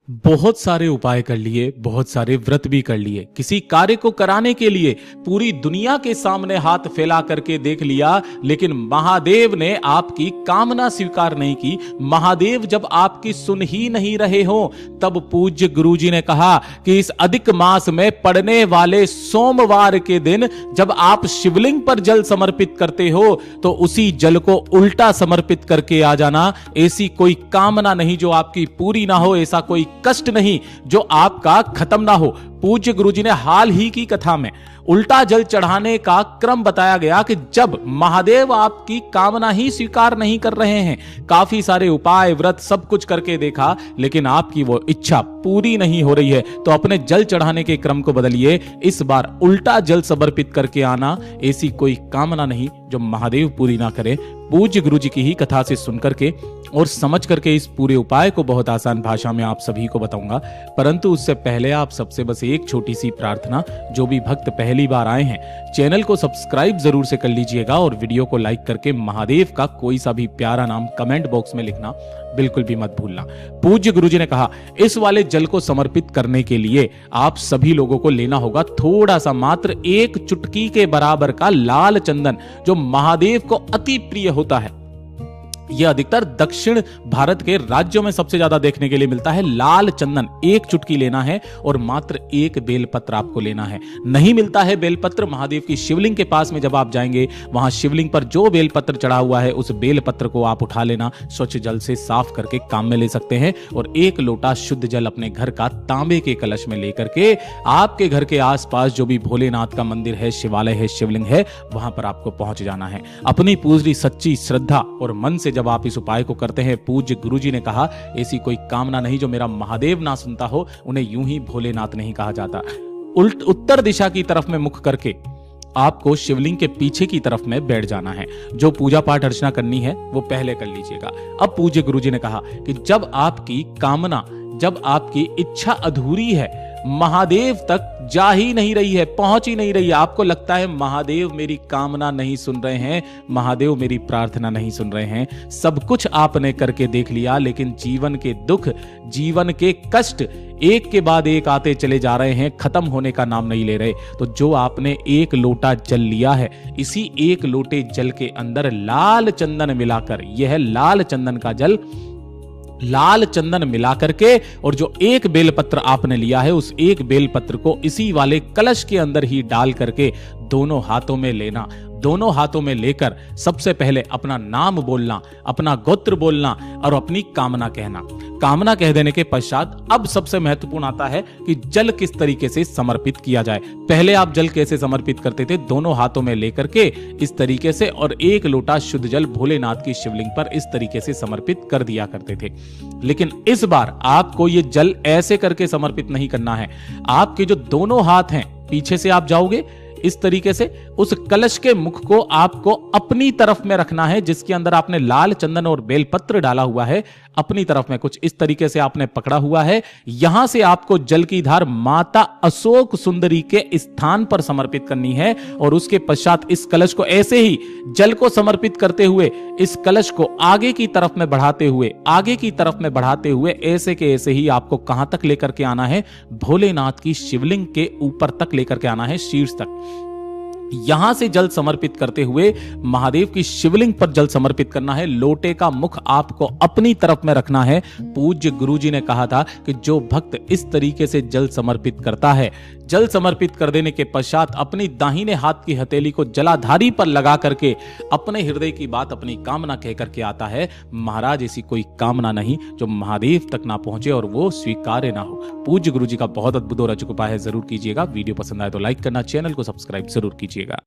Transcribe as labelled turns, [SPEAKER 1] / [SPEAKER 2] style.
[SPEAKER 1] बहुत सारे उपाय कर लिए, बहुत सारे व्रत भी कर लिए, किसी कार्य को कराने के लिए पूरी दुनिया के सामने हाथ फैला करके देख लिया, लेकिन महादेव ने आपकी कामना स्वीकार नहीं की। महादेव जब आपकी सुन ही नहीं रहे हो, तब पूज्य गुरुजी ने कहा कि इस अधिक मास में पड़ने वाले सोमवार के दिन जब आप शिवलिंग पर जल समर्पित करते हो, तो उसी जल को उल्टा समर्पित करके आ जाना। ऐसी कोई कामना नहीं जो आपकी पूरी ना हो, ऐसा कोई कष्ट नहीं जो आपका खत्म ना हो। पूज्य गुरुजी ने हाल ही की कथा में उल्टा जल चढ़ाने का क्रम बताया गया कि जब महादेव आपकी कामना ही स्वीकार नहीं कर रहे हैं, काफी सारे उपाय व्रत सब कुछ करके देखा, लेकिन आपकी वो इच्छा पूरी नहीं हो रही है, तो अपने जल चढ़ाने के क्रम को बदलिए। इस बार उल्टा जल समर्पित करके आना। ऐसी कोई कामना नहीं जो महादेव पूरी ना करे। पूज्य गुरुजी की ही कथा से सुनकर के और समझ करके इस पूरे उपाय को बहुत आसान भाषा में आप सभी को बताऊंगा, परंतु उससे पहले आप सबसे बस एक छोटी सी प्रार्थना, जो भी भक्त पहली बार आए हैं चैनल को सब्सक्राइब जरूर से कर लीजिएगा और वीडियो को लाइक करके महादेव का कोई सा भी प्यारा नाम कमेंट बॉक्स में लिखना बिल्कुल भी मत भूलना। पूज्य गुरुजी ने कहा इस वाले जल को समर्पित करने के लिए आप सभी लोगों को लेना होगा थोड़ा सा, मात्र एक चुटकी के बराबर का लाल चंदन, जो महादेव को अति प्रिय होता है। यह अधिकतर दक्षिण भारत के राज्यों में सबसे ज्यादा देखने के लिए मिलता है। लाल चंदन एक चुटकी लेना है और मात्र एक बेलपत्र आपको लेना है। नहीं मिलता है बेलपत्र, महादेव की शिवलिंग के पास में जब आप जाएंगे, वहां शिवलिंग पर जो बेलपत्र चढ़ा हुआ है उस बेलपत्र को आप उठा लेना, स्वच्छ जल से साफ करके काम में ले सकते हैं और एक लोटा शुद्ध जल अपने घर का तांबे के कलश में लेकर के आपके घर के आसपास जो भी भोलेनाथ का मंदिर है, शिवालय है, शिवलिंग है, वहां पर आपको पहुंच जाना है। अपनी पूरी सच्ची श्रद्धा और मन से जब आप इस उपाय को करते हैं, पूज्य गुरुजी ने कहा ऐसी कोई कामना नहीं जो मेरा महादेव ना सुनता हो। उन्हें यूं ही भोलेनाथ नहीं कहा जाता। उत्तर दिशा की तरफ में मुख करके आपको शिवलिंग के पीछे की तरफ में बैठ जाना है। जो पूजा पाठ अर्चना करनी है वो पहले कर लीजिएगा। अब पूज्य गुरुजी ने कहा कि जब आपकी कामना, जब आपकी इच्छा अधूरी है, महादेव तक जा ही नहीं रही है, पहुंच ही नहीं रही है, आपको लगता है महादेव मेरी कामना नहीं सुन रहे हैं, महादेव मेरी प्रार्थना नहीं सुन रहे हैं, सब कुछ आपने करके देख लिया, लेकिन जीवन के दुख, जीवन के कष्ट एक के बाद एक आते चले जा रहे हैं, खत्म होने का नाम नहीं ले रहे, तो जो आपने एक लोटा जल लिया है, इसी एक लोटे जल के अंदर लाल चंदन मिलाकर, यह लाल चंदन का जल, लाल चंदन मिला करके और जो एक बेलपत्र आपने लिया है, उस एक बेलपत्र को इसी वाले कलश के अंदर ही डाल करके दोनों हाथों में लेना। दोनों हाथों में लेकर सबसे पहले अपना नाम बोलना, अपना गोत्र बोलना और अपनी कामना कहना। कामना कह देने के पश्चात अब सबसे महत्वपूर्ण आता है कि जल किस तरीके से समर्पित किया जाए। पहले आप जल कैसे समर्पित करते थे? दोनों हाथों में लेकर के इस तरीके से और एक लोटा शुद्ध जल भोलेनाथ की शिवलिंग पर इस तरीके से समर्पित कर दिया करते थे। लेकिन इस बार आपको ये जल ऐसे करके समर्पित नहीं करना है। आपके जो दोनों हाथ हैं, पीछे से आप जाओगे इस तरीके से, उस कलश के मुख को आपको अपनी तरफ में रखना है, जिसके अंदर आपने लाल चंदन और बेलपत्र डाला हुआ है, अपनी तरफ में कुछ इस तरीके से आपने पकड़ा हुआ है। यहां से आपको जल की धार माता अशोक सुंदरी के स्थान पर समर्पित करनी है और उसके पश्चात इस कलश को ऐसे ही जल को समर्पित करते हुए इस कलश को आगे की तरफ में बढ़ाते हुए, आगे की तरफ में बढ़ाते हुए ऐसे के ऐसे ही आपको कहां तक लेकर के आना है? भोलेनाथ की शिवलिंग के ऊपर तक लेकर के आना है, शीर्ष तक। यहां से जल समर्पित करते हुए महादेव की शिवलिंग पर जल समर्पित करना है। लोटे का मुख आपको अपनी तरफ में रखना है। पूज्य गुरुजी ने कहा था कि जो भक्त इस तरीके से जल समर्पित करता है, जल समर्पित कर देने के पश्चात अपनी दाहिने हाथ की हथेली को जलाधारी पर लगा करके अपने हृदय की बात, अपनी कामना कह करके आता है। महाराज ऐसी कोई कामना नहीं जो महादेव तक ना पहुंचे और वो स्वीकार्य ना हो। पूज्य गुरुजी का बहुत अद्भुत और अचूक उपाय है, जरूर कीजिएगा। वीडियो पसंद आए तो लाइक करना, चैनल को सब्सक्राइब जरूर कीजिएगा।